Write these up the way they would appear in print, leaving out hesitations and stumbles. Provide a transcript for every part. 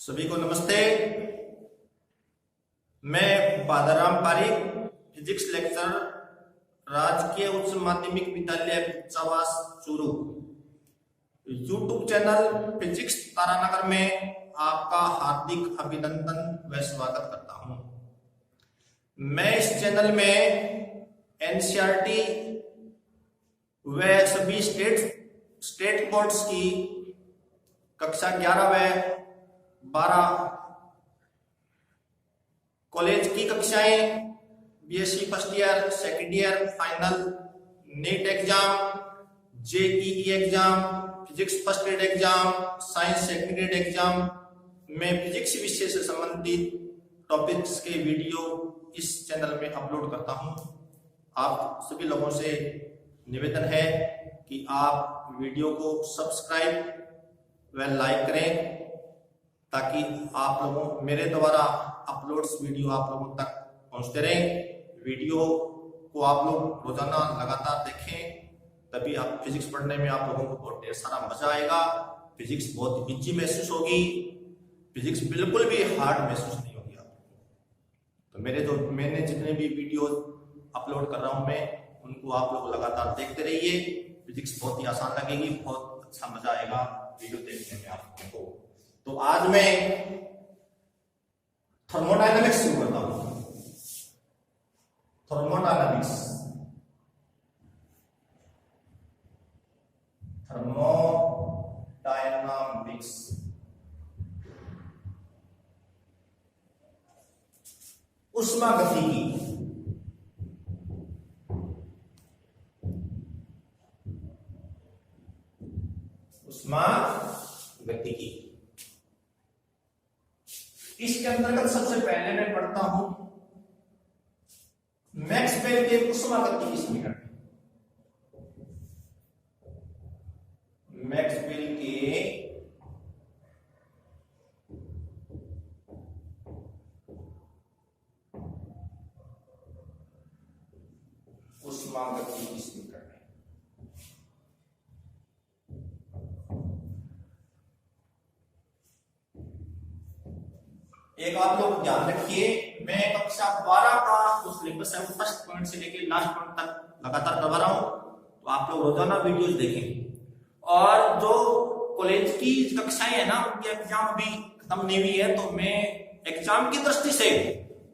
सभी को नमस्ते। मैं बादराम पारिक, फिजिक्स लेक्चरर, राजकीय उच्च माध्यमिक विद्यालय Kuchawas Churu, YouTube channel physics Taranagar में आपका हार्दिक अभिनंदन व स्वागत करता हूं। मैं इस चैनल में एनसीईआरटी व सभी स्टेट बोर्ड्स की कक्षा 11 व 12 कॉलेज की कक्षाएं, BSc first year, second year, final, NEET exam, JEE exam, physics first grade exam, science second grade exam में फिजिक्स विषय से संबंधित टॉपिक्स के वीडियो इस चैनल में अपलोड करता हूं। आप सभी लोगों से निवेदन है कि आप वीडियो को सब्सक्राइब व लाइक करें ताकि आप लोगों मेरे द्वारा अपलोड्स वीडियो आप लोगों तक पहुंचते रहें। वीडियो को आप लोग रोजाना लगातार देखें, तभी आप फिजिक्स पढ़ने में आप लोगों को बहुत ढेर सारा मजा आएगा। फिजिक्स बहुत इजी महसूस होगी, फिजिक्स बिल्कुल भी हार्ड महसूस नहीं होगी आपको। तो मैंने जितने भी वीडियो अपलोड कर रहा हूं मैं, उनको आप लोग लगातार देखते रहिए। फिजिक्स बहुत ही आसान लगेगी, बहुत अच्छा मजा आएगा वीडियो देखने में आप लोगों को। तो आज मैं थर्मोडायनामिक्स शुरू करता हूं। थर्मोडायनामिक्स ऊष्मागतिकी। ऊष्मागतिकी इसके अंतर्गत सबसे पहले मैं पढ़ता हूं मैक्सवेल के ऊष्मागतिकी समीकरण। मैक्सवेल के ऊष्मागतिकी समीकरण। एक आप लोग ध्यान रखिए, मैं कक्षा 12 का जो सिलेबस है वो फर्स्ट पॉइंट से लेकर लास्ट पॉइंट तक लगातार करवा रहा हूं। तो आप लोग रोजाना वीडियोस देखें। और जो कॉलेज की कक्षाएं है ना, उनकी एग्जाम अभी खत्म नहीं हुई है, तो मैं एग्जाम की दृष्टि से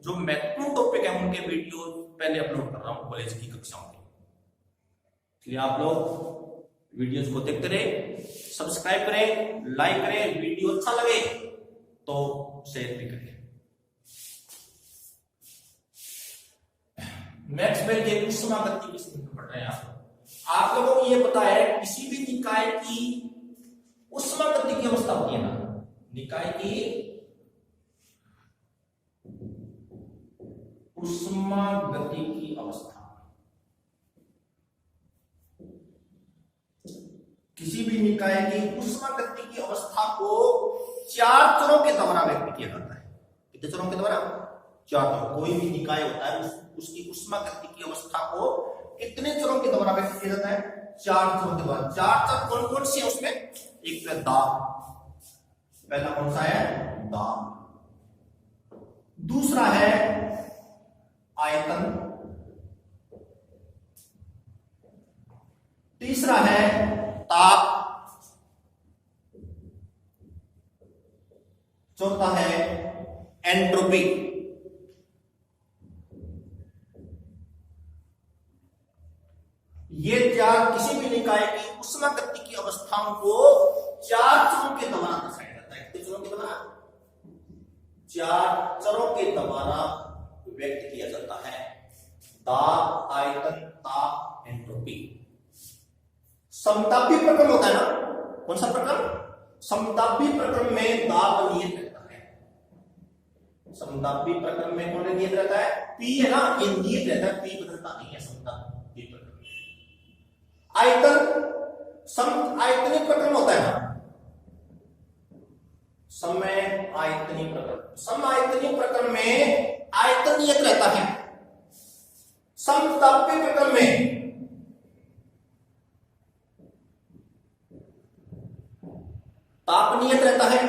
जो महत्वपूर्ण टॉपिक है उनके वीडियो पहले अपलोड कर रहा हूं कॉलेज की कक्षाओं के। इसलिए आप लोग वीडियोस को देखते रहे, सब्सक्राइब करें, लाइक करें, वीडियो अच्छा लगे तो शेयर भी करें। मैक्सवेल के ऊष्मागतिकी समीकरण पढ़ रहे हैं आप लोगों को ये पता है किसी भी निकाय की ऊष्मागतिकी अवस्था होती है ना, निकाय की ऊष्मागतिकी अवस्था किसी भी निकाय की ऊष्मागतिकी अवस्था को 4 चरों के द्वारा व्यक्त किया जाता है। कितने चरों के द्वारा? 4 चर। कोई भी निकाय होता है उसकी ऊष्मागतिकी अवस्था को कितने चरों के द्वारा व्यक्त किया जाता है? 4 चरों के द्वारा। 4 चर कौन कौन से हैं उसमें? एक तो दाब, पहला कौन सा है? दाब। दूसरा है आयतन, तीसरा है ताप, चौथा है एंट्रोपी। ये 4 किसी भी निकाय की ऊष्मागतिकी अवस्थाओं को 4 चरों के द्वारा दर्शाया जाता है। कितने चरों के द्वारा? 4 चरों के द्वारा व्यक्त किया जाता है। दाब, आयतन, ताप, एंट्रोपी। समतापी प्रक्रम होता है ना, कौन सा प्रक्रम? समतापी प्रक्रम में दाब नियत रहता है। समतापी प्रक्रम में कौन नियत रहता है? P है ना, ये नियत रहता है, P बदलता नहीं है समतापी प्रक्रम में। आयतन आयतनीय प्रक्रम होता है ना, समय आयतनीय प्रक्रम। समआयतनीय प्रक्रम में आयतन नियत रहता है। समतापी प्रक्रम में ताप नियत रहता है।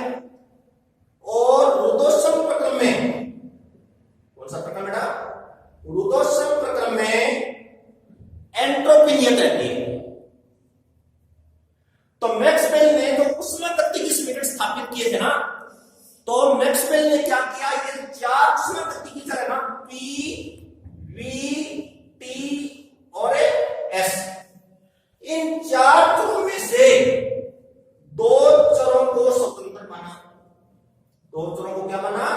मैक्सवेल ने जो उष्मागतिकी समीकरण स्थापित किए थे ना, तो मैक्सवेल ने क्या किया, ये चार उष्मागतिकी चर है ना, पी, वी, टी और एस, इन चार चरों में से दो चरों को स्वतंत्र माना। दो चरों को क्या माना?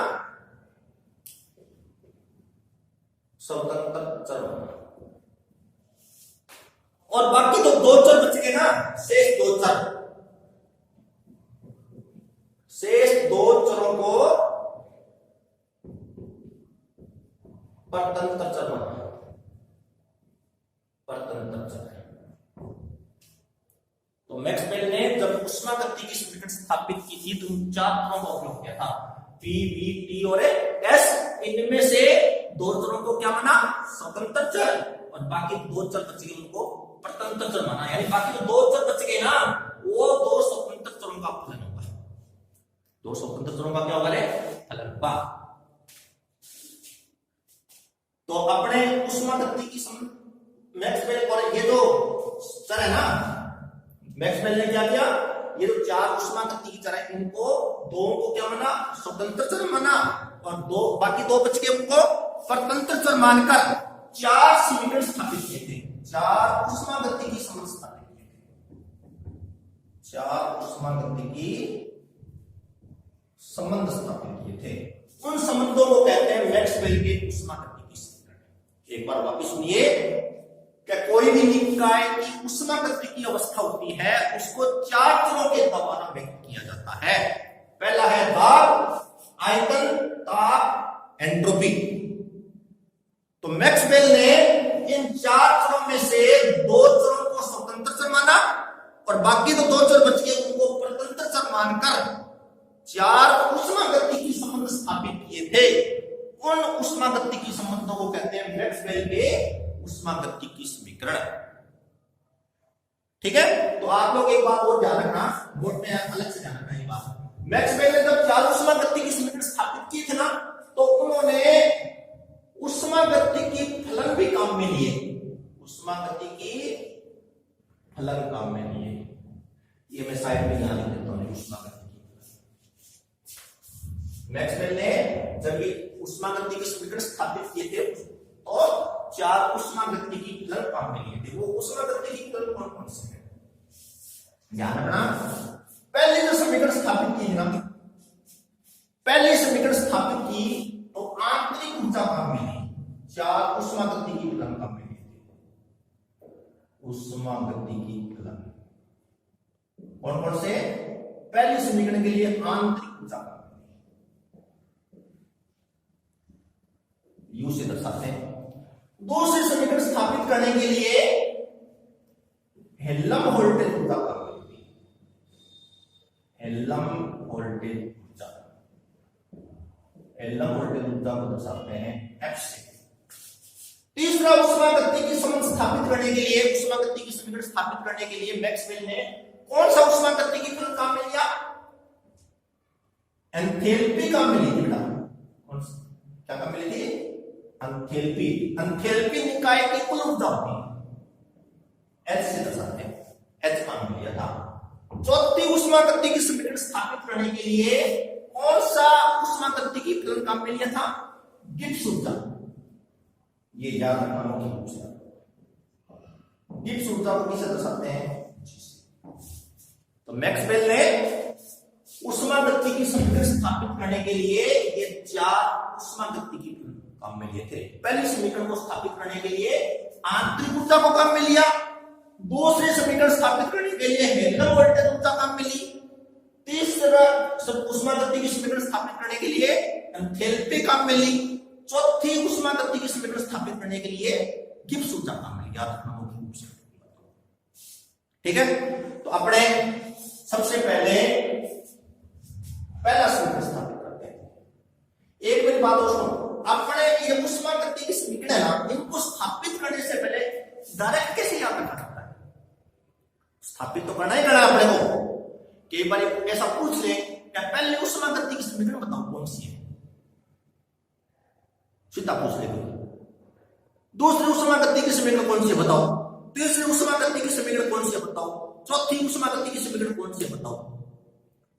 स्वतंत्र चर माना। और बाकी तो दो चर बच गए ना, शेष दो चर, शेष दो चरों को परतंत्र चर माना। परतंत्र चर। तो मैक्सवेल ने जब उष्मागतिकी समीकरण स्थापित की थी तो उन चार चरों का उपयोग किया था, पी, वी, टी और एस। इनमें से दो चरों को क्या माना? स्वतंत्र चर, और बाकी दो चर बच गए उनको परतंत्र चर माना। यानी बाकी जो दो चर बच गए ना, वो दो स्वतंत्र चरों का फलन होगा। दो स्वतंत्र चरों का क्या होगा? फलन होगा। तो अपने उष्मागतिकी मैक्सवेल और ये जो चर है ना, मैक्सवेल ने क्या किया, ये जो चार उष्मागतिकी चर है इनको दो को क्या माना? स्वतंत्र चर माना, और दो बाकी दो बच के उनको परतंत्र चर मानकर चार समीकरण स्थापित किए थे। चार उष्मागतिकी संबंध स्थापित किए थे। चार उष्मागतिकी संबंध स्थापित किए थे। उन संबंधों को कहते हैं मैक्सवेल के उष्मागतिकी समीकरण। एक बार वापस सुनिए कि कोई भी निकाय की उष्मागतिकी अवस्था होती है, उसको चार चरों के द्वारा व्यक्त किया जाता है। पहला है दाब, आयतन, ताप, एंट्रोपी। तो मैक्सवेल ने इन चार चरों में से दो चरों को स्वतंत्र चर माना, और बाकी तो दो चर बच गए उनको परतंत्र चर मानकर चार उष्मागतिकी संबंध स्थापित किए थे। उन उष्मागतिकी संबंधों को कहते हैं मैक्सवेल के उष्मागतिकी समीकरण। ठीक है, तो आप लोग एक बात और ध्यान रखना, बोर्ड में अलग से ध्यान रखना ये बात। मैक्सवेल ने जब चार उष्मागतिकी समीकरण स्थापित किए थे ना, तो उन्होंने उष्मागतिकी फलन भी काम में लिए। उष्मागतिकी फलन काम में लिए। ये मैं साइड में यहां लिख देता हूं। उष्मागतिकी मैक्सवेल ने जब ये उष्मागतिकी समीकरण स्थापित किए थे और चार उष्मागतिकी फलन काम में लिए थे। वो उष्मागतिकी फलन कौन कौन से हैं? ध्यान रखना। पहले जो समीकरण स्थापित की ना, पहले समीकरण स्थापित की तो आंतरिक ऊर्जा काम में ली। चार उष्मागतिकी फलन काम में लिए थे। उष्मागतिकी फलन कौन कौन से? पहले समीकरण के लिए आंतरिक ऊर्जा काम में यू से दर्शाते हैं। दूसरे समीकरण स्थापित करने के लिए हेल्महोल्ट्ज़ ऊर्जा काम में ली। हेल्महोल्ट्ज़ ऊर्जा, हेल्महोल्ट्ज़ ऊर्जा को दर्शाते हैं एफ से। तीसरा उष्मागतिकी संबंध स्थापित करने के लिए, उष्मागतिकी समीकरण स्थापित करने के लिए मैक्सवेल ने कौन सा उष्मागतिकी फलन काम में लिया? एंथैल्पी काम में ली थी बेटा। कौन सा क्या काम में ली थी? एंथैल्पी। एंथैल्पी निकाय की कुल ऊर्जा होती है, एच से दर्शाते हैं, एच काम में लिया था। चौथी उष्मागतिकी समीकरण स्थापित करने के लिए कौन सा उष्मागतिकी फलन काम में लिया था? गिब्स ऊर्जा। ये याद रखना मुख्य रूप से। गिब्स ऊर्जा को किसे दर्शाते हैं? तो मैक्सवेल ने उष्मागतिकी समीकरण स्थापित करने के लिए ये चार उष्मागतिकी फलन काम में लिए थे। पहले समीकरण को स्थापित करने के लिए आंतरिक ऊर्जा को काम में लिया। दूसरे समीकरण स्थापित करने के लिए हेल्महोल्ट्ज़ ऊर्जा काम में ली। तीसरा उष्मागतिकी समीकरण स्थापित करने के लिए एंथैल्पी काम में ली। चौथी उष्मागतिकी समीकरण स्थापित करने के लिए गिब्स ऊर्जा काम में लिया। ठीक है, तो अपने सबसे पहले पहला समीकरण स्थापित करते हैं। एक मेरी बात दोस्तों, अपने ये उष्मागतिकी समीकरण है ना, इनको स्थापित करने से पहले डायरेक्ट कैसे याद रखा जाता है? स्थापित तो करना ही करना है अपने को। कई बार ऐसा पूछ ले क्या पहले उष्मागतिकी समीकरण बताओ कौन सी है, सीधा पूछ ले। दूसरी उष्मागतिकी समीकरण कौन सी है बताओ, तीसरी उष्मागतिकी समीकरण कौन सी है बताओ। चौथी उष्मागति की समीकरण कौन सी है बताओ।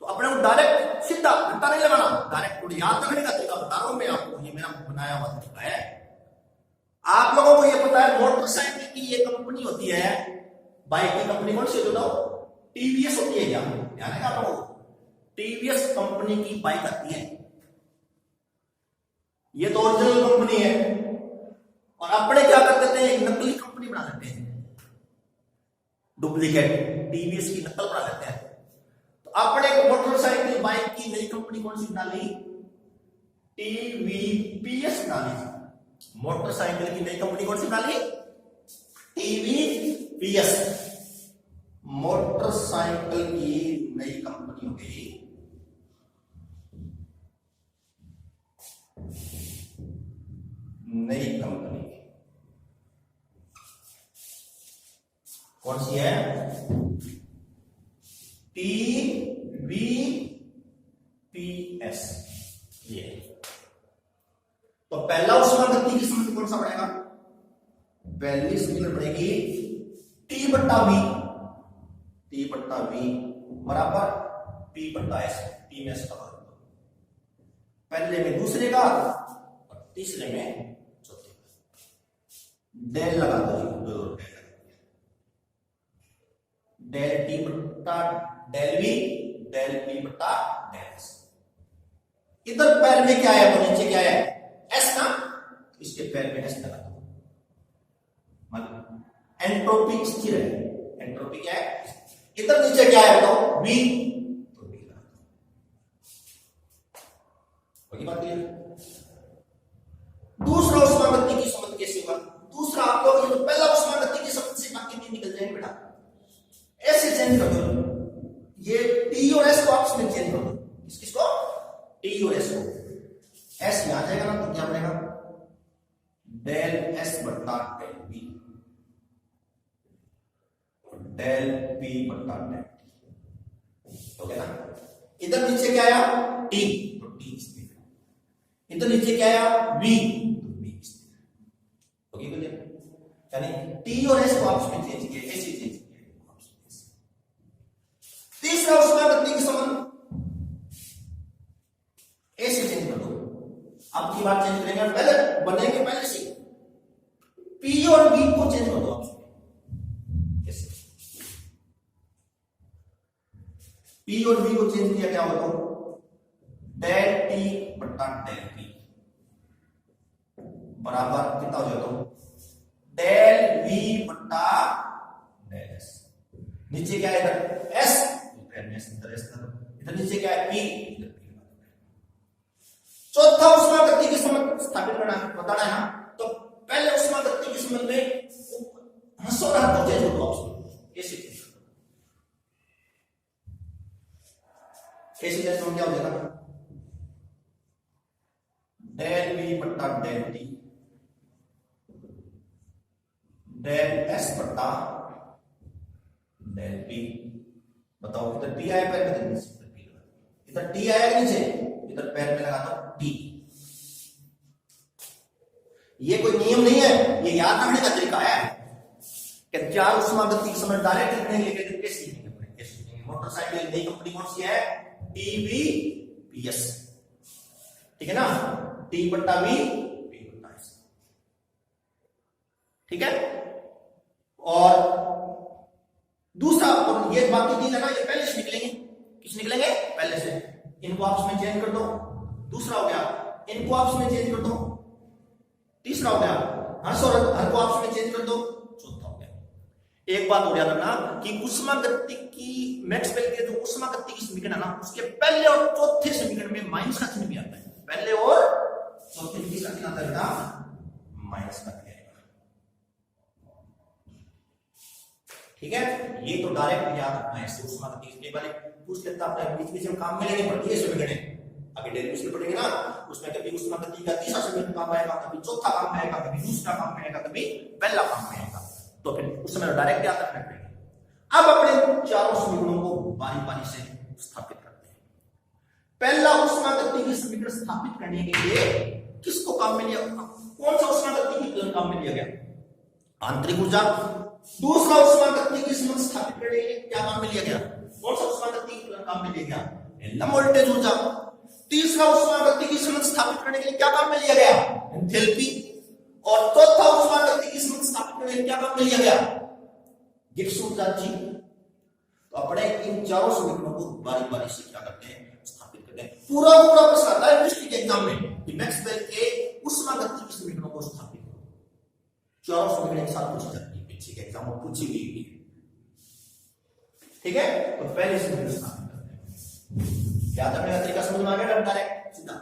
तो अपने को डायरेक्ट सीधा घंटा नहीं लगाना, डायरेक्ट थोड़ी याद रखने का तरीका बता रहा हूं मैं आपको, ये मेरा बनाया हुआ तरीका है। आप लोगों को ये पता है मोटरसाइकिल की ये कंपनी होती है, बाइक की कंपनी कौन सी होती है बताओ, टीवीएस होती है क्या, ध्यान है आप लोगों को, टीवीएस कंपनी की बाइक आती है, ये तो ओरिजिनल कंपनी है, और अपने क्या कर देते हैं नकली कंपनी बना लेते हैं, डुप्लीकेट टीवीएस की नकल बना लेते हैं। तो अपने मोटरसाइकिल बाइक की नई कंपनी कौन सी बना ली, टीवीपीएस बना ली। मोटरसाइकिल की नई कंपनी कौन सी बना ली, टीवीपीएस। मोटरसाइकिल की नई कंपनी हो गई नई कंपनी, कौन सी है, टीवीपीएस। ये तो पहला उष्मागति की समीकरण कौन सा पड़ेगा, पहली समीकरण पड़ेगी टी बट्टा वी बराबर पी बट्टा एस, टी में एस का पहले में दूसरे का और तीसरे में चौथे का, डेल लगा दो, डेल टी बट्टा डेल वी, डेल पी बट्टा डेल एस। इधर पैर में क्या है तो नीचे क्या है एस ना, इसके पैर में एस लगा दो, मतलब एंट्रोपी स्थिर है, एंट्रोपी क्या है, इधर नीचे क्या है बताओ वी, तो वी लगा दो, बात क्लियर। दूसरा उष्मागति की समझ कैसे होगा, दूसरा आप लोग ये तो पहला उष्मागति की समझ से बाकी भी निकल जाएंगे बेटा, ऐसे चेंज कर दो, ये टी और एस को आपस में चेंज कर दो, किसको, टी और एस को, एस यहां जाएगा ना तो क्या बनेगा डेल एस बट्टा डेल बी, डेल पी बट्टा डेल टी, हो गया ना। इधर नीचे क्या आया टी, तो टी स्थिर, इधर नीचे क्या आया वी, तो वी स्थिर, हो गया क्लियर। यानी टी और एस को आपस में चेंज किया, ऐसे चेंज किया। तीसरा उष्मागति की संबंध ऐसे चेंज कर दो, अब की बात चेंज करेंगे, पहले बनेंगे पहले से पी और बी को चेंज कर दो आप, कैसे पी और बी को चेंज किया क्या होगा, डेल टी बट्टा डेल पी बराबर कितना हो जाएगा, डेल वी बट्टा डेल एस। नीचे क्या है इधर एस, इधर नीचे क्या है पी, इधर पी। चौथा उष्मागति की समझ स्थापित करना बताना है ना, तो पहले उष्मागति के संबंध में हंसो रहा तो चेंज हो कैसे कैसे चेंज हो, क्या हो जाएगा डेल वी बट्टा डेल टी, डेल एस बट्टा डेल पी। बताओ इधर टी आया पैर में, इधर टी आया नीचे, इधर पैर में लगा दो टी। ये कोई नियम नहीं है, ये याद रखने का तरीका है कि चार उष्मागति की समझ डायरेक्ट लिखने के लिए कैसे लिखेंगे। मोटरसाइकिल नई कंपनी कौन सी है, टीवीपीएस, ठीक है ना, टी बट्टा वी पी बट्टा एस, ठीक है। और दूसरा, और ये बाकी तीन है ना, ये पहले से निकलेंगे, किस निकलेंगे पहले से, इनको आपस में चेंज कर दो, दूसरा हो गया इनको आपस में चेंज कर दो, तीसरा हो गया हर्ष और हर को आपस में चेंज कर दो, चौथा हो गया। एक बात हो याद रखना कि उष्मागति की मैक्सवेल के जो उष्मागति की समीकरण है ना, उसके पहले और चौथे समीकरण में माइनस का चिन्ह भी आता है, पहले और चौथे में किसका चिन्ह आता है बेटा, माइनस का चिन्ह, ठीक है। ये तो डायरेक्ट याद रखना है, उष्मागति के बारे पूछ लेता है, बीच बीच में काम मिलेंगे पड़ती है समीकरण, आगे डेरिवेशन पढ़ेंगे ना, उसमें कभी उष्मागति का तीसरा समीकरण काम आएगा, कभी चौथा काम आएगा, कभी दूसरा काम आएगा, कभी पहला काम आएगा, तो फिर उस समय डायरेक्ट याद रखना पड़ेगा। अब अपने चारों समीकरणों को बारी बारी से स्थापित करते हैं। पहला उष्मागति की समीकरण स्थापित करने के लिए किसको काम में लिया, कौन सा उष्मागति की काम में लिया गया, आंतरिक ऊर्जा, दूसरा उष्मागतिकी संबंध स्थापित करने के लिए क्या काम में लिया गया? कौन सा उष्मागतिकी काम में लिया गया? एनलम वोल्टेज ऊर्जा। तीसरा उष्मागतिकी संबंध स्थापित करने के लिए क्या काम में लिया गया? एंथैल्पी। और चौथा उष्मागतिकी संबंध स्थापित करने के लिए क्या काम में लिया गया? गिब्स ऊर्जा जी। तो अपने इन चारों समीकरणों को बारी बारी से क्या करते हैं? स्थापित करते हैं। पूरा प्रश्न आता है डिस्ट्रिक्ट एग्जाम में कि मैक्सवेल के उष्मागतिकी समीकरणों को स्थापित करो। चारों समीकरण एक साथ पूछी जाती है पीछे के एग्जाम में, पूछी हुई भी। ठीक है, तो पहले समीकरण स्थापित करते हैं। याद रखने का तरीका समझ में आ गया? डायरेक्ट सीधा।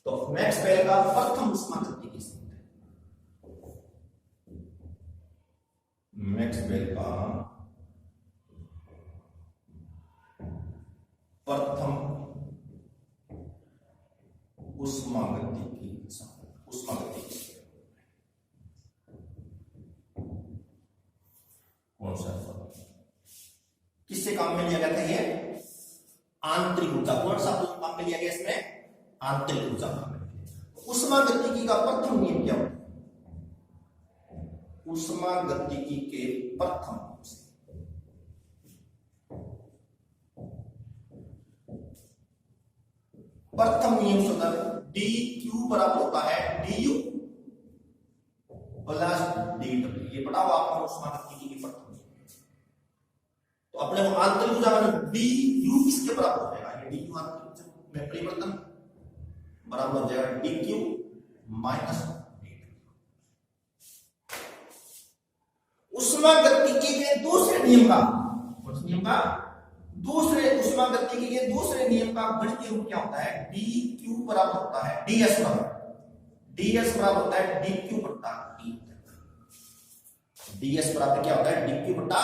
तो मैक्सवेल का प्रथम उष्मागतिकी समीकरण, मैक्सवेल का प्रथम उष्मागतिकी कौन सा? किससे काम में लिया गया था? ये आंतरिक ऊर्जा। कौन सा काम में लिया गया इसमें? आंतरिक ऊर्जा काम में। उष्मागतिकी का प्रथम नियम क्या होता है? उष्मागतिकी के प्रथम नियम होता है डी क्यू बराबर होता है D you plus D W. ये पढ़ा हुआ आपको उष्मागतिकी की प्रथम नियम। तो अपने को आंतरिक ऊर्जा में डी यू किसके बराबर हो जाएगा? ये डी यू आंतरिक ऊर्जा में परिवर्तन बराबर हो जाएगा D Q minus D W. उष्मागतिकी के दूसरे नियम का, उस नियम का दूसरे उष्मागतिकी के दूसरे नियम का गणितीय रूप क्या होता है? डी क्यू बराबर होता है डीएस बराबर होता है डी क्यू बटा टी। डीएस बराबर क्या होता है? डी क्यू बटा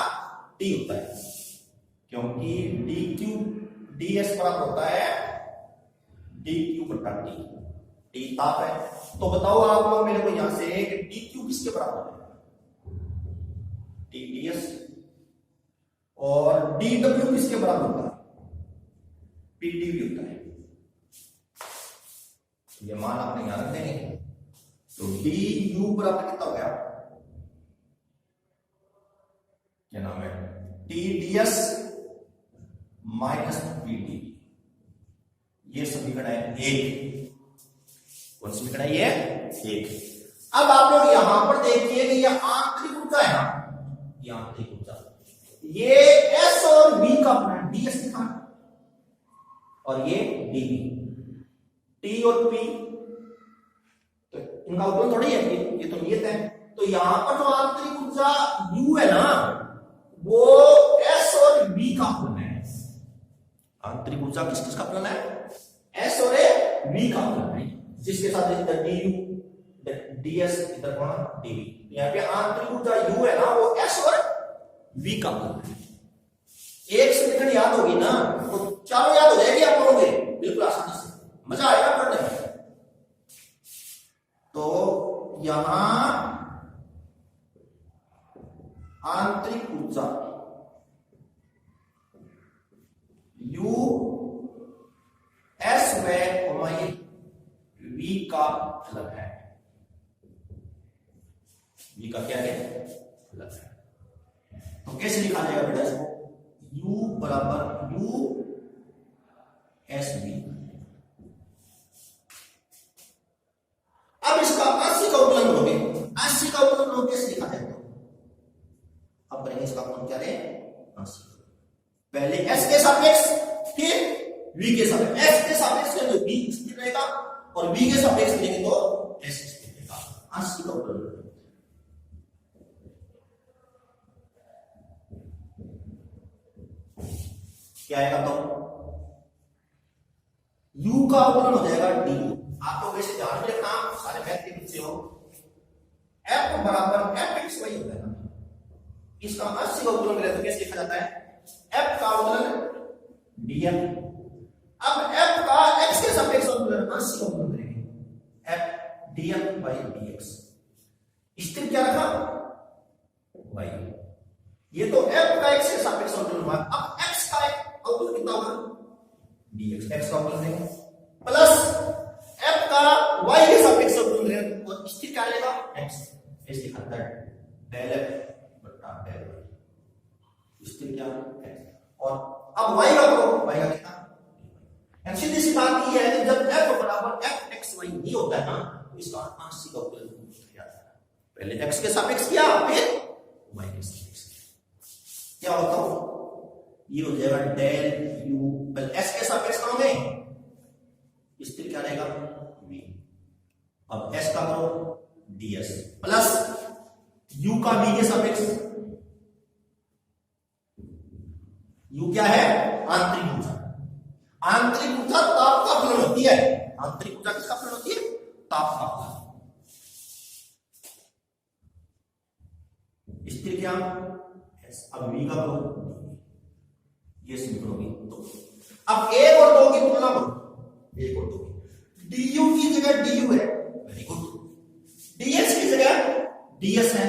टी होता है, क्योंकि डी क्यू डीएस बराबर होता है डी क्यू बटा टी। टी ताप है। तो बताओ आप लोग मेरे को यहां से डी क्यू किसके बराबर है? T DS. और डी डब्ल्यू किसके बराबर होता है? पी डीवी होता है। ये मान आपने यहां रख देंगे। तो डी यू बराबर कितना हो गया? क्या नाम है? T dS minus P dV. ये समीकरण है एक। कौन समीकरण है ये? एक। अब आप लोग यहां पर देखिए कि ये आंतरिक ऊर्जा है ना, ये आंतरिक ऊर्जा, ये एस और बी का अपना डीएस लिखा और ये डीबी। टी और पी तो इनका उत्तर थोड़ी है, ये तो नियत है। तो यहां पर जो आंतरिक ऊर्जा यू है ना, वो एस और बी का अपना है। आंतरिक ऊर्जा किस किस का अपना है? एस और बी का अपना है, जिसके साथ इधर डी यू डीएस इधर कौन? डीवी। यहाँ पे आंतरिक ऊर्जा यू है ना, वो एस और वी का अपना है। एक समीकरण याद होगी ना तो चारों याद हो जाएगी आप लोगों के बिल्कुल आसानी से, मजा आएगा पढ़ने में। तो यहां आंतरिक ऊर्जा यू एस में वी का फलन है। वी का क्या है? फलन है। तो कैसे लिखा जाएगा बेटा इसको? U बराबर U एस बी। अब इसका 80 का उत्तोलन करोगे। 80 का उत्तोलन कैसे लिखा जाएगा? अब करेंगे इसका उत्तोलन क्या है? 80। पहले S के सापेक्ष, फिर V के सापेक्ष। S के सापेक्ष तो V स्थिर रहेगा और V के सापेक्ष लेंगे तो S स्थिर रहेगा। 80 का उत्तोलन क्या आएगा? तो U का अवकलन हो जाएगा डी। आप लोग ऐसे ध्यान में रखना, सारे मैथ के बच्चे हो। F बराबर fx y होता है ना, इसका 80 का अवकलन करें तो कैसे लिखा जाता है? F का अवकलन df। अब F का x के सापेक्ष अवकलन 80 का अवकलन करेंगे, f df by dx। स्थिर क्या रखा? y। ये तो f का x के सापेक्ष अवकलन हुआ। अब x का अवकलन कितना होगा, dx, x का अवकलन है प्लस f का y के सापेक्ष अवकलन है, और स्थिर क्या आएगा x, इस लिखा है डेल f बटा डेल y, स्थिर क्या x। और अब y का करो, y का कितना, सीधी सी बात ये है कि जब f बराबर fxy नहीं होता है ना, तो इसका आंशिक अवकलन हो जाता है। पहले x के सापेक्ष किया, फिर y के सापेक्ष किया, क्या होता हो, ये हो जाएगा डेल u, पहले s के सापेक्ष करोगे, स्थिर क्या रहेगा v, अब s का करो ds प्लस u का v के सापेक्ष, u क्या है आंतरिक ऊर्जा, आंतरिक ऊर्जा ताप का फलन होती है, आंतरिक ऊर्जा किसका फलन होती है, ताप का फलन। स्थिर क्या S, अब v का करो, ये सिंपल होगी। तो अब 1 और 2 की तुलना करो, 1 और 2 की, du की जगह du है, वेरी गुड, ds की जगह ds है,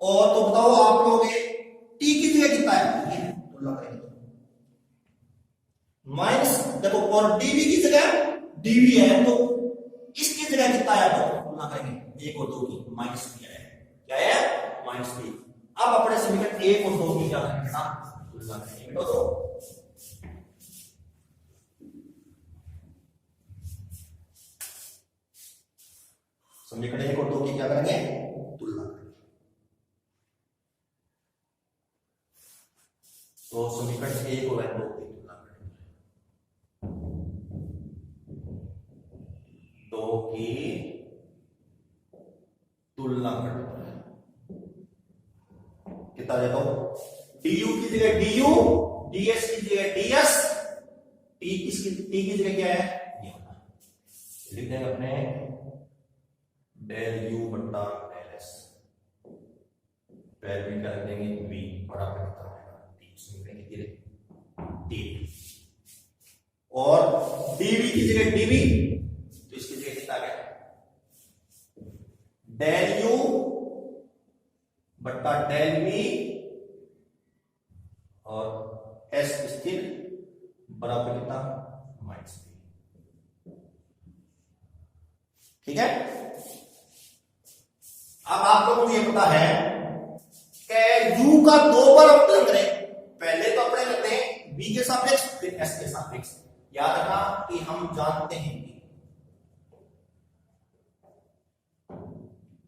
और तो बताओ आप लोग t की जगह कितना है, ये तुलना करेंगे माइनस, देखो और dv की जगह dv है, तो इसकी जगह कितना है, तो तुलना करेंगे 1 और 2 की, माइनस भी है, क्या है माइनस भी। अब अपने समीकरण 1 और 2 की क्या करेंगे, तुलना करेंगे, तो समीकरण 1 और 2 की क्या करेंगे, तुलना करेंगे। तो समीकरण 1 और 2 की तुलना करेंगे, 2 की तुलना करेंगे, कितना देखो, du की जगह du, ds की जगह ds, t की जगह क्या है, ये होना, लिख देंगे अपने डेल u बटा डेल s, पहले क्या लिख देंगे v बराबर कितना होगा t, समीकरण कितनी रही t, और dv की जगह dv, तो इसकी जगह कितना आ गया डेल u बटा डेल v, और s स्थिर बराबर कितना माइनस v, ठीक है। अब आप लोगों को ये पता है कि u का 2 बार अवकलन करें, पहले तो अपने करते हैं v के सापेक्ष, फिर s के सापेक्ष। याद रखना कि हम जानते हैं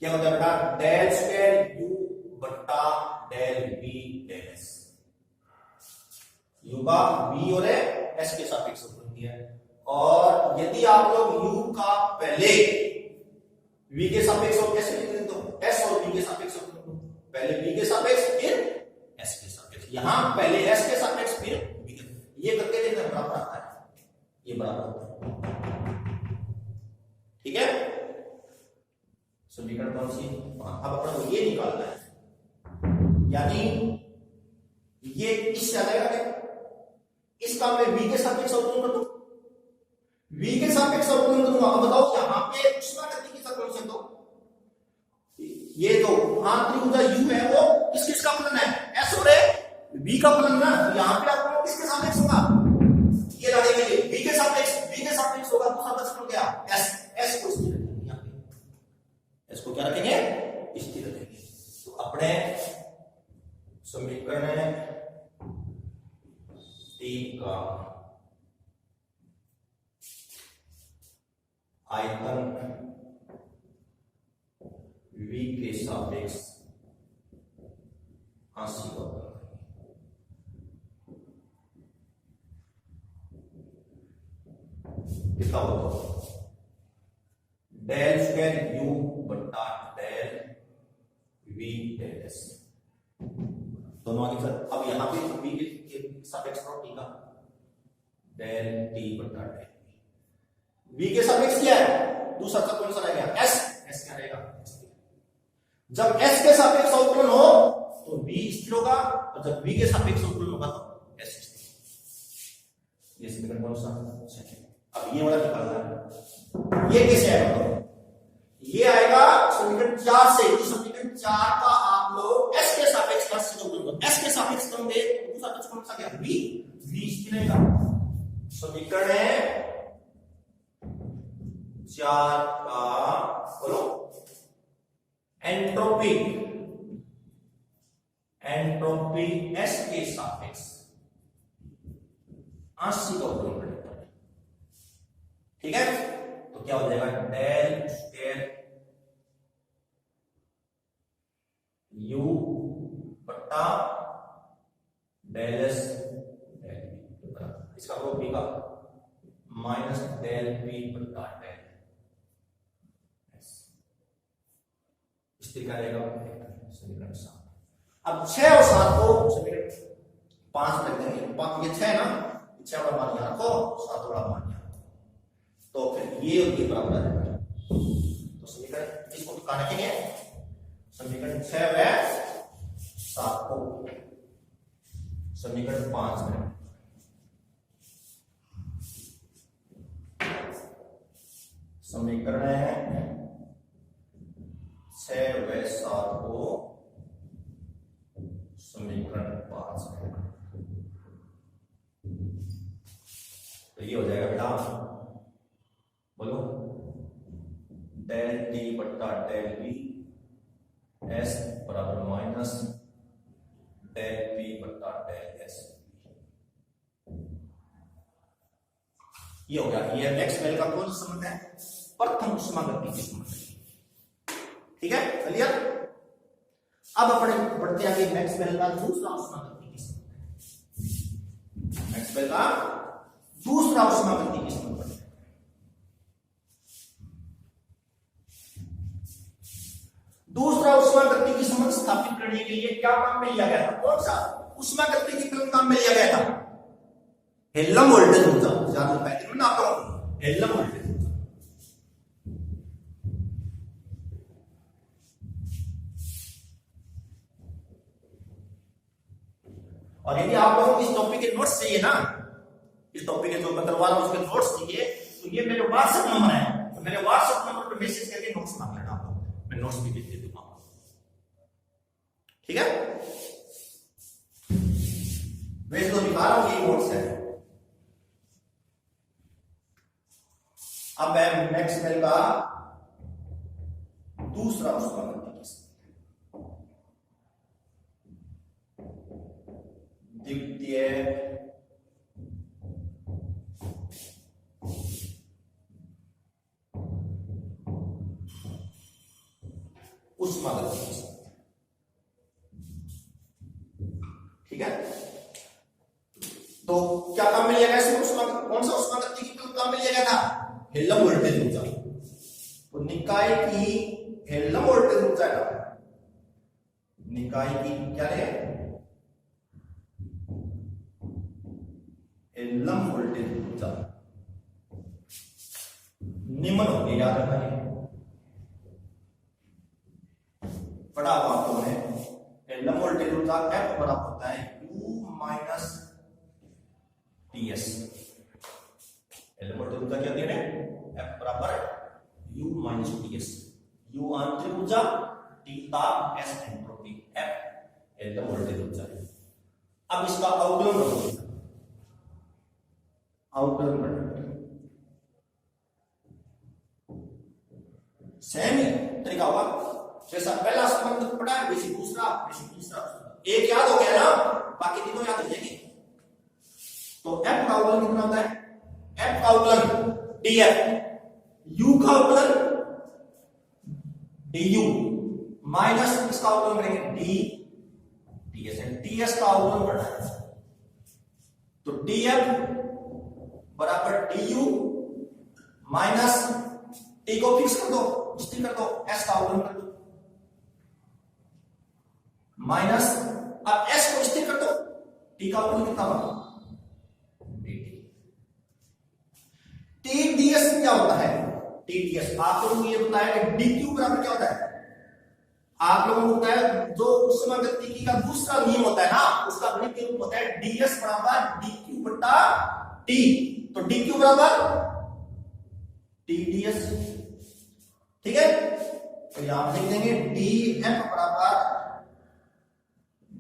क्या होता है बेटा, डेल स्क्वायर u बटा del v del s, u का v और s के सापेक्ष अवकलन किया है, और यदि आप लोग u का पहले v के सापेक्ष और कैसे लिख देते हो, s और v के सापेक्ष अवकलन, पहले v के सापेक्ष फिर s के सापेक्ष, यहां पहले s के सापेक्ष फिर v के, ये करके देखना बराबर आता है, ये बराबर होता है, ठीक है। समीकरण कौन सी, अब अपना को ये निकालना है, यानी ये इससे आएगा क्या, इसका मैं v के सापेक्ष अवकलन कर दूं, v के सापेक्ष अवकलन करूंगा। अब बताओ यहां पे उष्मागतिकी का कौन सा, तो ये जो आंतरिक ऊर्जा u है वो किस किस का फलन है, s और v का फलन ना, तो यहां पे आपको किसके सापेक्ष होगा, ये लाने के लिए v के सापेक्ष होगा, दूसरा बच हो गया s को स्थिर रखेंगे, यहां पे s को क्या रखेंगे, स्थिर रखेंगे। तो अपने समीकरण 3 का आयतन v के सापेक्ष आंशिक अवकलन कितना होगा, डेल स्क्वायर u बटा डेल v डेल s, दोनों आगे सर। अब यहां पे v के सापेक्ष करो t का, डेल t बटा डेल v के सापेक्ष क्या है, दूसरा का कौन सा रहेगा, s क्या रहेगा, जब s के सापेक्ष अवकलन हो तो v स्थिर होगा, और जब v के सापेक्ष अवकलन होगा तो s स्थिर। ये समीकरण कौन सा, अब ये वाला निकालना है, ये कैसे आएगा, ये आएगा समीकरण 4 से, समीकरण 4 का आप लोग s के प्लस से जो गुणन एस के सापेक्ष करोगे तो दूसरा पक्ष कौन सा गया v v स्थिरांक का समीकरण है 4 का बोलो एंट्रोपी एस के सापेक्ष आंशिक अवकलन करना है। ठीक है, तो क्या हो जाएगा डेल स्क्वायर u बट्टा डेल एस डेल v, इसका प्रूफ भी का माइनस डेल v बट्टा डेल एस, इस तरीका रहेगा समीकरण 7। अब 6 और 7 को समीकरण 5 रख देंगे, ये 6 ना, 6 वाला मान यहां रखो, 7 वाला मान यहां रखो, तो फिर ये और ये बराबर आ जाएगा। तो समीकरण इसको कहां रखेंगे, समीकरण 6 व 7 को समीकरण 5 में, समीकरण है 6 व 7 को समीकरण 5 में, तो ये हो जाएगा बेटा बोलो डेल टी बट्टा डेल बी एस बराबर माइनस डेल पी बट्टा डेल एस, ये हो गया। ये मैक्सवेल का कौन सा संबंध है, प्रथम ऊष्मागतिकी के संबंध। ठीक है क्लियर। अब अपने बढ़ते आगे मैक्सवेल का दूसरा ऊष्मागतिकी संबंध, मैक्सवेल का दूसरा ऊष्मागतिकी संबंध। दूसरा ऊष्मागतिकी संबंध स्थापित करने के लिए क्या काम में लिया गया था, कौन सा ऊष्मागतिकी काम में लिया गया था, हेल्म वोल्टेज ऊर्जा, ज्यादा पैकेट में आता हूं हेल्म वोल्टेज ऊर्जा। और यदि आप लोगों को इस टॉपिक के नोट्स चाहिए ना, इस टॉपिक के जो बतलवा रहा हूं उसके नोट्स चाहिए, तो ये मेरे व्हाट्सएप नंबर है, तो मेरे व्हाट्सएप नंबर पर मैसेज करके नोट्स मांग लेना, आपको मैं नोट्स भी भेज दूंगा। ठीक है, वैसे तो दिखा रहा हूं ये नोट्स है। अब मैं मैक्सवेल का दूसरा ऊष्मागतिकी द्वितीय ऊष्मागतिकी, ठीक है। तो क्या काम में लिया गया, कौन सा ऊष्मागतिकी काम में लिया गया था, हेल्म वोल्टेज ऊर्जा। तो निकाय की हेल्म वोल्टेज ऊर्जा का, निकाय की क्या है, हेल्म वोल्टेज ऊर्जा निम्न हो गया, याद रखना है, पढ़ा हुआ आपको है। हेल्म वोल्टेज ऊर्जा F बराबर होता है U minus TS। Helm voltage ऊर्जा क्या दिया है, F बराबर U माइनस TS, U आंतरिक ऊर्जा, T ताप, S entropy, F helm voltage ऊर्जा। अब इसका अवकलन करो, अवकलन करना सेम तरीका होगा, जैसा पहला संबंध पढ़ा है वैसे दूसरा, वैसे तीसरा। एक याद हो गया ना, बाकी तीनों याद हो जाएंगे। तो F का अवकलन कितना होता है, F का अवकलन dF, U का अवकलन du माइनस इसका अवकलन करेंगे ds, ds का अवकलन करना है। तो dF बराबर du माइनस t को फिक्स कर दो, स्थिर कर दो, s का अवकलन कर दो, माइनस अब s को स्थिर कर दो, t का अवकलन कितना होगा, TdS क्या होता है, TdS आप लोगों को ये बताया कि dq बराबर क्या होता है, आप लोगों को बताया जो ऊष्मागतिकी का दूसरा नियम होता है ना, उसका गणितीय रूप होता है ds बराबर dq बटा t। तो dq बराबर TdS, ठीक है। तो यहां लिख देंगे dF बराबर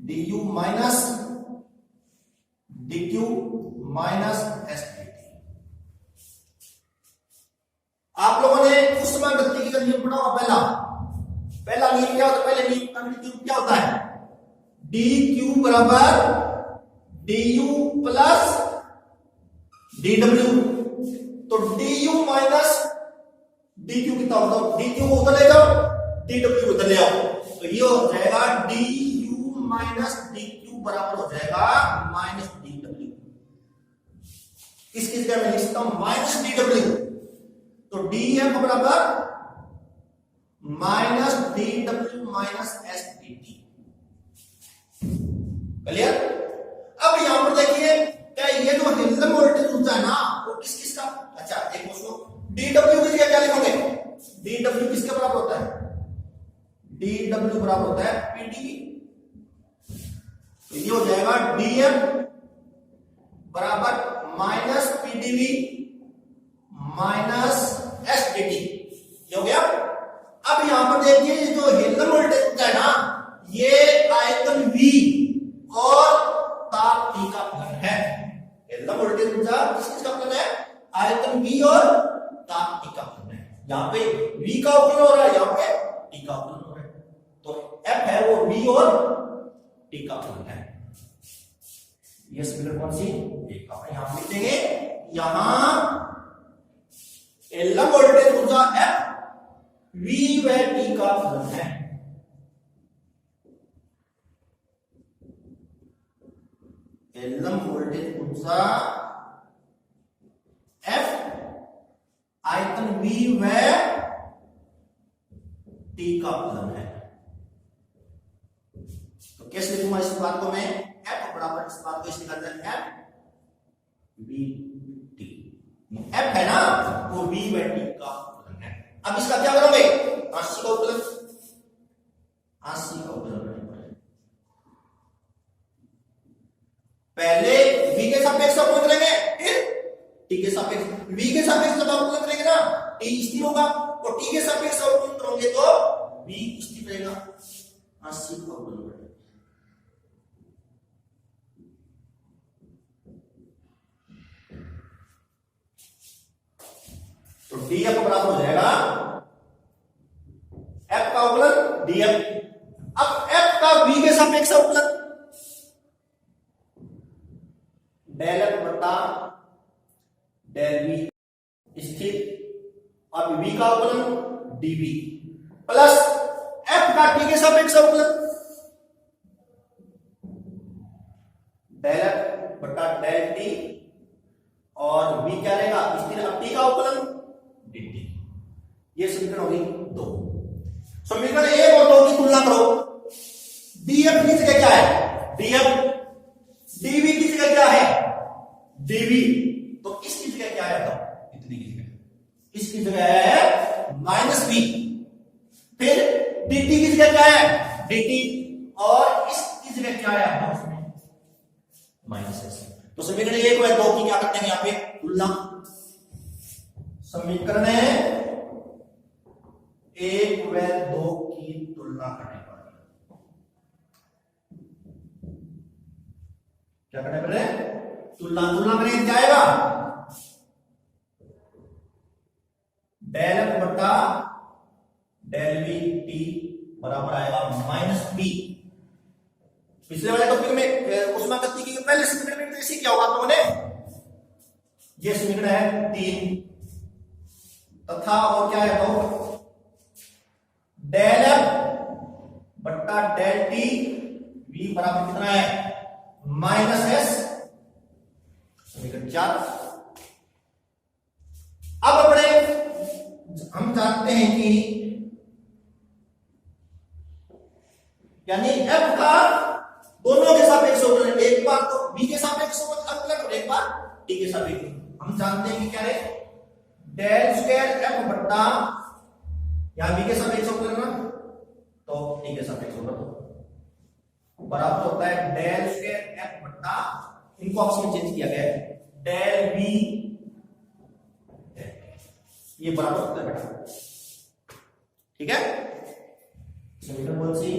du minus dq minus s dt। आप लोगों ने ऊष्मागतिकी का नियम पढ़ा होगा। पहला नियम क्या होता है? पहले नियम क्या होता है? dq बराबर du प्लस dw। तो du माइनस dq कितना होगा? dq को उधर ले जाओ, dw उधर ले आओ, तो ये हो जाएगा du माइनस dq बराबर हो जाएगा माइनस dw। इसकी जगह मैं लिख सकता हूं माइनस dw। तो df बराबर minus dw minus s dt। Clear? अब यहां पर देखिए, क्या ये जो हिल्डन वोल्टेज ऊंचा है ना, वो किस किस का? अच्छा एक दोस्तों, dw की जगह क्या लिखोगे? dw किसके बराबर होता है? dw बराबर होता है pdv। तो ये हो जाएगा df बराबर minus pdv minus s dt। ये हो गया। अब यहां पर देखिए, ये जो हिल्डन वोल्टेज ऊंचा है ना, ये आयतन v और ताप T का फलन है। हिल्डन वोल्टेज ऊंचा किसका फलन है? आयतन v और ताप T का फलन है। यहां पे v का फलन हो रहा है, यहां पे T का फलन हो रहा है। तो f है वो v और T का फलन है। ये समीकरण कौन सी? एक का यहां लिख देंगे। यहां हिल्डन वोल्टेज ऊंचा f v व T का फलन है। हिल्डन वोल्टेज ऊंचा f आयतन v व T का फलन है। तो कैसे लिखूंगा इस बात को मैं? f बराबर इस बात को इस निकालते हैं f v t। f है ना, वो v व T का फलन है। अब इसका क्या करोगे? आंशिक का अवकलन, आंशिक का अवकलन पहले v के सापेक्ष अवकलन करेंगे, फिर t के सापेक्ष। v के सापेक्ष जब अवकलन करेंगे ना, t स्थिर होगा, और t के सापेक्ष अवकलन करोगे तो v स्थिर रहेगा। आंशिक अवकलन करेंगे तो df बराबर हो जाएगा f का अवकलन df। अब f का v के सापेक्ष अवकलन डेल f बटा डेल v स्थिर, अब v का अवकलन dv प्लस f का t के सापेक्ष अवकलन डेल f बटा डेल t, और v क्या रहेगा? स्थिर। अब t का अवकलन dt। ये समीकरण होगी 2। समीकरण 1 और 2 की तुलना करो। df की जगह क्या है? df। dv की जगह क्या है? dv। तो इसकी जगह क्या है? इतनी की जगह, इसकी जगह है माइनस v। फिर dt की जगह क्या है? dt। और इसकी जगह क्या है? उसमें माइनस s। तो समीकरण 1 और 2 की क्या करते हैं? यहां पे तुलना। समीकरण 1 व 2 की तुलना करने पर क्या करना पड़ेगा? तुलना करें, क्या आएगा? डेल f बटा डेल v t बराबर आएगा माइनस b। पिछले वाले टॉपिक में ऊष्मागतिकी के पहले समीकरण में ऐसे क्या होगा आप लोगों ने? ये समीकरण है 3 तथा और क्या है? तो डेल f बटा डेल t v बराबर कितना है? Minus s। समीकरण 4। अब अपने हम जानते हैं कि यानी f का दोनों के सापेक्ष अवकलन, एक बार तो v के सापेक्ष अवकलन और एक बार t के सापेक्ष। हम जानते हैं कि क्या है? डेल स्क्वायर f बट्टा, यहां v के सापेक्ष अवकलन ना, तो t के सापेक्ष अवकलन बराबर होता है डेल स्क्वायर f बट्टा, इनको आपस में चेंज किया गया है, डेल v। ये बराबर होता है बेटा, ठीक है? समीकरण कौन सी?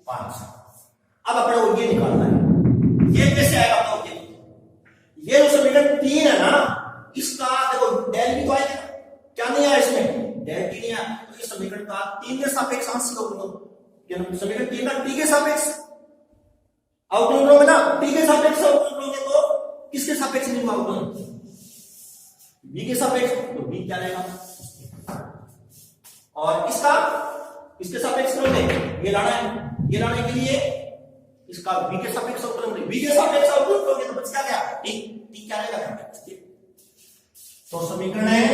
5। अब अपने को ये निकालना है, ये कैसे आएगा बताओ। ये जो समीकरण 3 है ना, इसका देखो डेल भी तो आएगा, क्या नहीं आया इसमें, डेल टी नहीं आया, तो इस समीकरण का 3 के सापेक्ष आंशिक अवकलन, समीकरण 3 का टी के सापेक्ष अवकलन करोगे ना, टी के सापेक्ष अवकलन करोगे तो किसके सापेक्ष नहीं अवकलन, v के सापेक्ष, तो v क्या रहेगा, और इसका इसके सापेक्ष करोगे, ये लाना है, ये लाने के लिए इसका v के सापेक्ष अवकलन करोगे, v के सापेक्ष अवकलन करोगे तो बच क्या गया t, t क्या रहेगा, तो समीकरण है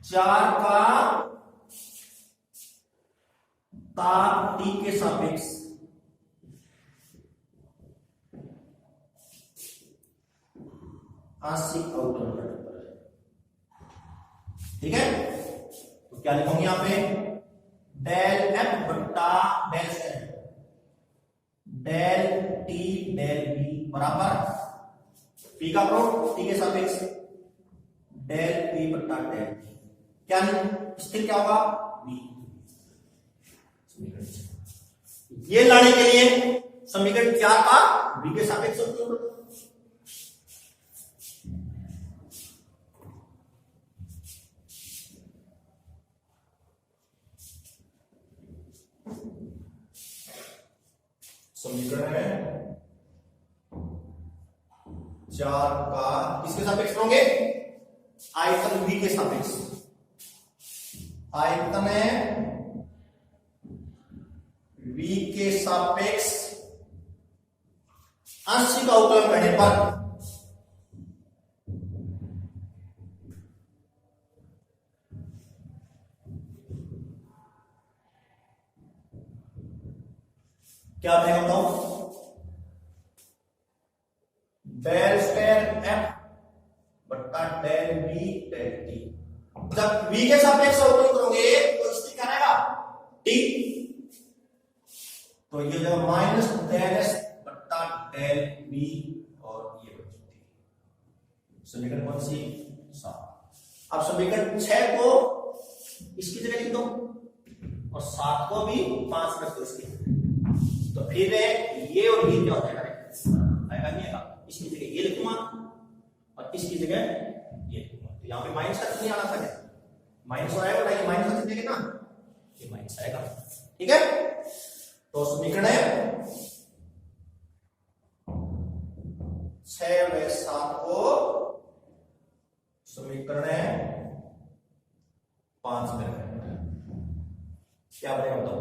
4 का ताप t के सापेक्ष आंशिक अवकलन करने पर है, ठीक है। तो क्या लिखूंगी यहां पे, डेल f बट्टा del s del t del v बराबर p का प्रोडक्ट t के सापेक्ष डेल p बट्टा डेल t, क्या नहीं स्थिर क्या होगा v। ये लाने के लिए समीकरण 4 का v के सापेक्ष अवकलन करो, समीकरण है 4 का किसके सापेक्ष होंगे, आयतन v के सापेक्ष, आयतन है v के सापेक्ष आंशिक अवकलन करने पर क्या बनेगा बताओ, डेल स्क्वायर f बट्टा डेल v डेल t, जब v के सापेक्ष अवकलन करोगे तो स्थिर क्या रहेगा t, तो ये जो माइनस डेल s बट्टा डेल v और ये बचती समीकरण कौन सी 7। अब समीकरण 6 को इसकी जगह लिख दो और 7 को भी 5 रख दो इसकी, तो फिर ये और ये क्या हो जाएगा, आएगा नहीं आएगा, इसकी जगह ये लिखूंगा और इसकी जगह ये लिखूंगा, तो यहाँ पे माइनस का नहीं आना था, माइनस आएगा बताइए, माइनस का देंगे ना, ये माइनस आएगा, ठीक है। तो समीकरण है 6 व 7 को समीकरण है 5 में क्या बनेगा बताओ,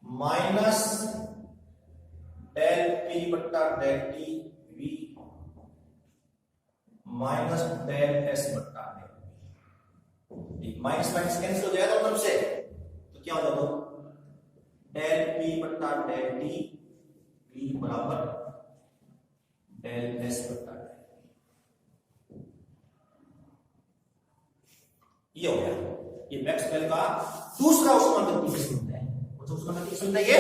माइनस डेल पी बट्टा del T V minus del S बट्टा del V, minus minus cancel हो जाएगा दोनों से, तो क्या हो जाएगा डेल पी बट्टा डेल टी वी बराबर डेल एस बट्टा डेल, ये हो गया, ये मैक्सवेल का दूसरा उष्मागतिकी के संबंध है, उष्मागतिकी संबंध है, ये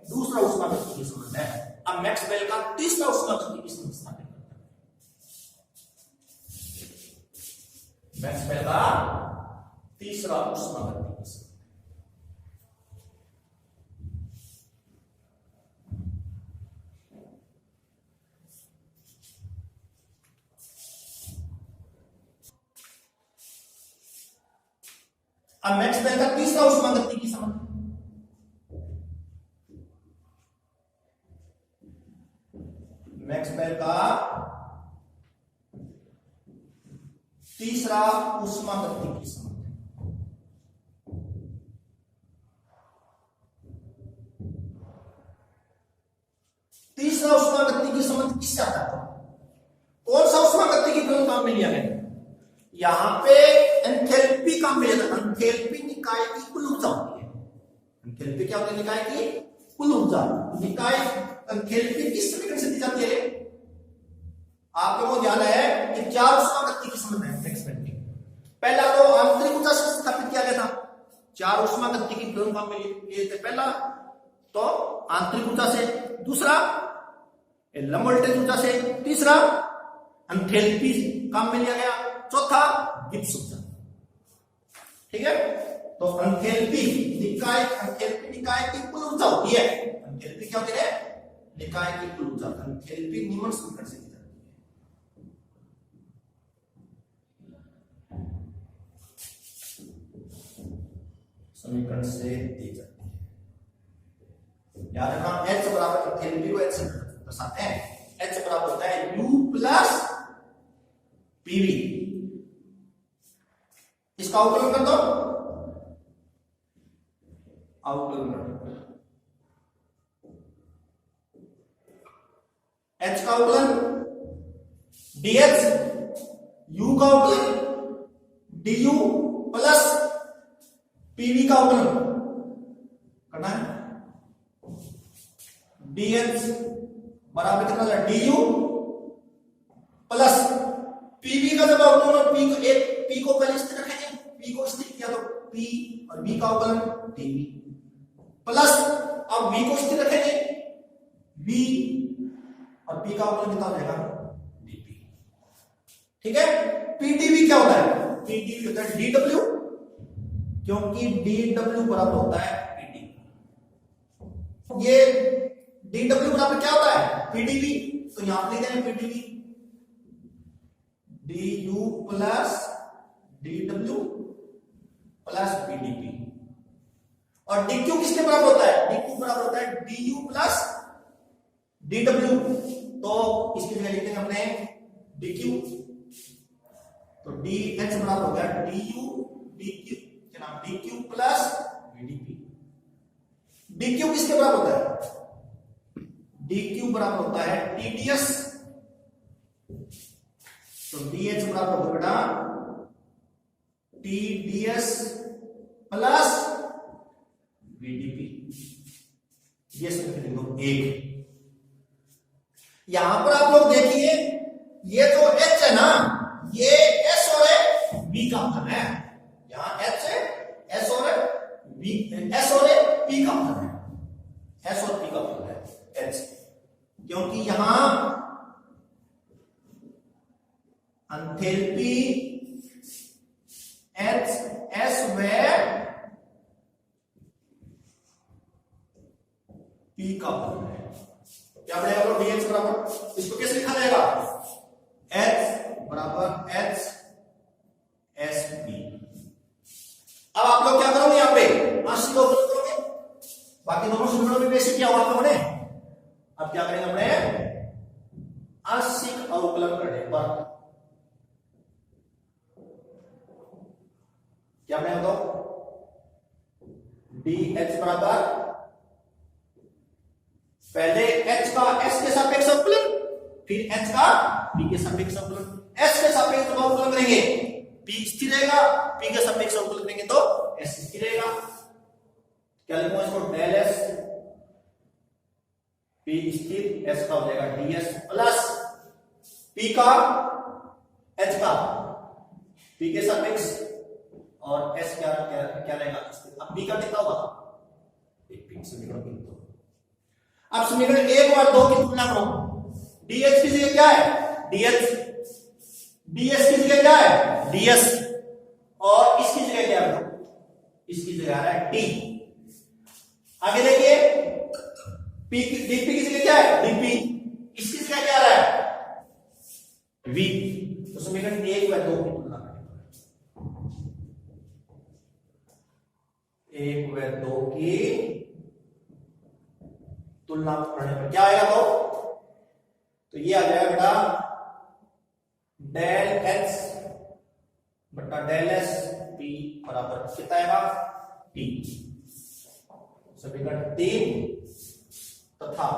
दूसरा उष्मागतिकी संबंध है। अब मैक्सवेल का तीसरा उष्मागतिकी संबंध स्थापित करते हैं, मैक्सवेल का तीसरा उष्मागतिकी संबंध, अब मैक्सवेल का तीसरा उष्मागतिकी संबंध, मैक्सवेल का तीसरा उष्मागतिकी संबंध, तीसरा उष्मागतिकी संबंध किससे आता है, कौन सा उष्मागतिकी प्रमेय काम में लिया गया, यहां पे एंथैल्पी काम में लिया था, एंथैल्पी निकाय की कुल ऊर्जा होती है, एंथैल्पी क्या होती है, निकाय की कुल ऊर्जा, निकाय एंथैल्पी किस समीकरण से दी जाती है, आपको वो ध्यान है कि 4 उष्मागतिकी संबंध है मैक्सवेल के, पहला तो आंतरिक ऊर्जा से स्थापित किया गया था, 4 उष्मागतिकी प्रमेय काम में लिए थे, पहला तो आंतरिक ऊर्जा से, दूसरा लंब वोल्टेज ऊर्जा से, तीसरा एंथैल्पी काम में लिया गया, चौथा गिब्स ऊर्जा, ठीक है। तो एंथैल्पी निकाय की कुल ऊर्जा होती है। एंथैल्पी क्या होती है? निकाय की कुल ऊर्जा। एंथैल्पी निम्न समीकरण से दी जाती है, समीकरण से दी जाती है। याद रखना H बराबर एंथैल्पी को H से दर्शाते हैं। H बराबर होता है U प्लस PV। इसका अवकलन कर दो, अवकलन कर दो। H का अवकलन dH, U का अवकलन du प्लस PV का अवकलन करना है। dH बराबर कितना है? du प्लस PV का जब अवकलन P को एक P को पहले स्थिर रखेंगे, P को स्थिर किया तो P और V का अवकलन dV प्लस अब V को स्थिर रखेंगे, V और P का अवकलन कितना हो जाएगा? dP। ठीक है। PdV क्या होता है? PdV होता है dW, क्योंकि dW बराबर होता है PD। ये dW बराबर क्या होता है? PdV। तो यहां पर लिख देंगे PdV du plus dW plus PdP। और dQ किसके बराबर होता है? dQ बराबर होता है du प्लस dW। तो इसकी जगह लिखते हैं अपने dQ। तो dH बराबर हो गया du dQ क्या नाम? dQ plus VdP। dQ किसके बराबर होता है? dQ बराबर होता है TdS। तो dH बराबर होगा बेटा TdS प्लस VdP। ये समीकरण लिख दो 1। यहां पर आप लोग देखिए, ये जो H है ना, ये S और V का फलन है। यहां H है, S और V, S और P का फलन है। S और P का फलन है H, क्योंकि यहां एंथैल्पी H S व P का फलन है। क्या बढ़ेगा लोग? dH बराबर, इसको कैसे लिखा जाएगा? H बराबर H S P। अब आप लोग क्या करोगे? यहां पे आंशिक अवकलन करोगे। बाकी दोनों समीकरणों में वैसे क्या हुआ था हमने? अब क्या करेंगे? हमने आंशिक अवकलन करने पर क्या बनेगा? तो dH बराबर पहले H का S के सापेक्ष अवकलन, फिर H का P के सापेक्ष अवकलन। S के सापेक्ष अवकलन करेंगे P स्थिर रहेगा, P के सापेक्ष अवकलन करेंगे तो S स्थिर रहेगा। क्या लिखूंगा इसको? डेल S P स्थिर, S का हो जाएगा ds प्लस P का H का P के सापेक्ष और S क्या रहेगा? अब P का कितना होगा? समीकरण 2। अब समीकरण 1 और 2 की तुलना करो। dH की जगह क्या है? dH। ds की जगह क्या है? ds। और इसकी जगह क्या है? इसकी जगह आ रहा है t। आगे देखिए, dp की जगह क्या है? dp। इसकी जगह क्या आ रहा है? v। तो समीकरण 1 व 2 की तुलना करें। 1 व 2 की तुलना करने पर क्या आएगा? तो ये आ जाएगा बेटा डेल H बटा डेल S P बराबर कितना आएगा? T। समीकरण 3 तथा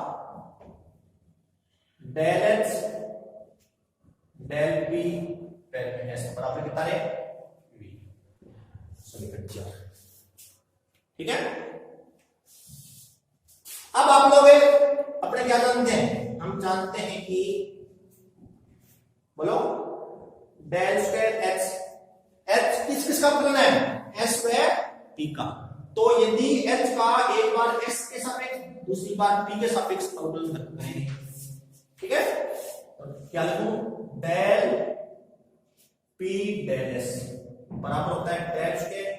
del H del P del S बराबर कितना है? V। समीकरण 4। ठीक है। अब आप लोग अपने क्या जानते हैं? हम जानते हैं कि बोलो डेल स्क्वायर H किसका फलन है? S स्क्वायर P का। तो यदि H का एक बार S के सापेक्ष, दूसरी बार P के सापेक्ष अवकलन करेंगे, ठीक है? तो क्या लिखूं? डेल P डेल S बराबर होता है डेल स्क्वायर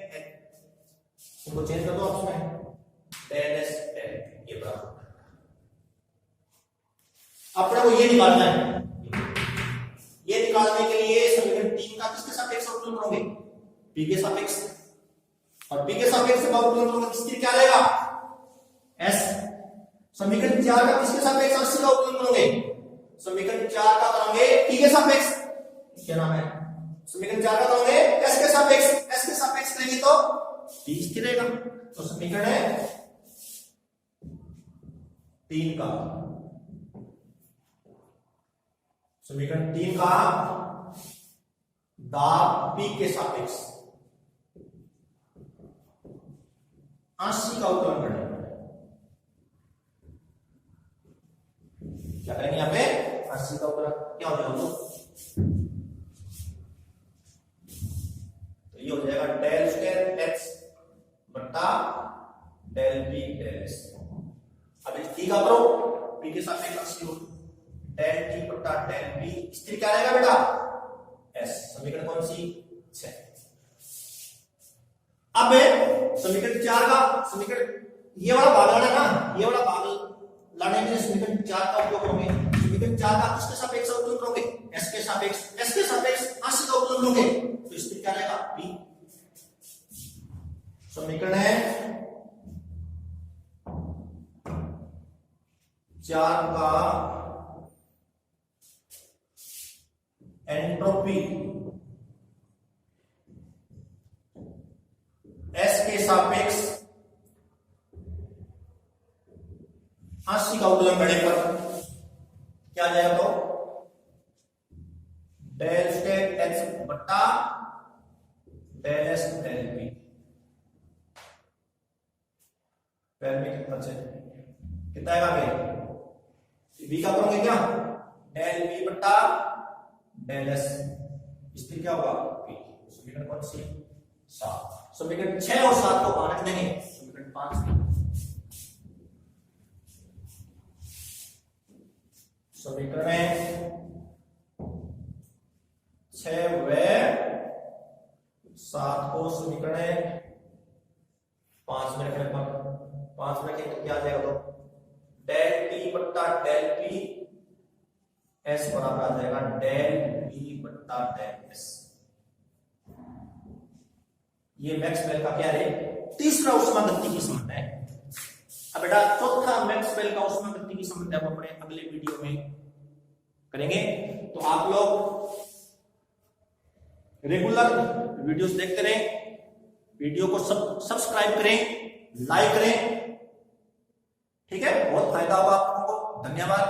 इनको चेंज कर दो आपस में, डेल एस डेल ये बराबर। अपने को ये निकालना है, ये निकालने के लिए समीकरण 3 का किसके सापेक्ष अवकलन करोगे? p के सापेक्ष, और p के सापेक्ष जब अवकलन करोगे तो स्थिर क्या रहेगा? s। समीकरण 4 का किसके सापेक्ष 80 का अवकलन करोगे? समीकरण 4 का करोगे t के सापेक्ष, क्या नाम है? समीकरण 4 का करोगे s के सापेक्ष, s के सापेक्ष करेंगे तो t स्थिर रहेगा। तो समीकरण है 3 का, समीकरण 3 का दाब p के सापेक्ष 80 का अवकलन करना है। क्या करेंगे यहां पे? 80 का अवकलन क्या हो जाएगा? तो ये हो जाएगा डेल स्क्वायर x बटा डेल p डेल s। अब इस t का करो, p के सापेक्ष 80 हो, डेल t बटा डेल p स्थिर क्या रहेगा बेटा? s। समीकरण कौन सी? 6। अब समीकरण 4 का, समीकरण ये वाला भाग लाना ना, ये वाला भाग लाने के लिए समीकरण 4 का उपयोग करोगे। समीकरण 4 का किसके सापेक्ष अवकलन करोगे? s के सापेक्ष, s के सापेक्ष 80 का अवकलन करोगे तो स्थिर क्या रहेगा? p। समीकरण है 4 का एंट्रोपी s के सापेक्ष 80 का अवकलन करने पर क्या आ जाएगा? तो डेल स्क्वायर x बटा डेल s डेल p। पहले में कितना बचे? कितना आएगा आगे? b का करोगे क्या? डेल b बटा डेल s स्थिर क्या होगा? p। समीकरण कौन सी? 7। समीकरण 6 और 7 को बाहर रख देंगे, समीकरण 5। समीकरण में 6 व 7 को समीकरण 5 में रखने पर 5 में तो क्या आ जाएगा? तो डेल t बट्टा डेल p s बराबर आ जाएगा डेल b बट्टा डेल s। ये मैक्सवेल का क्या है? तीसरा ऊष्मागतिकी की संबंध है। अब बेटा चौथा मैक्सवेल का ऊष्मागतिकी की संबंध हम अपने अगले वीडियो में करेंगे। तो आप लोग रेगुलर वीडियोस देखते रहें, वीडियो को सब्सक्राइब करें, लाइक करें, ठीक है? बहुत फायदा होगा आपको। धन्यवाद।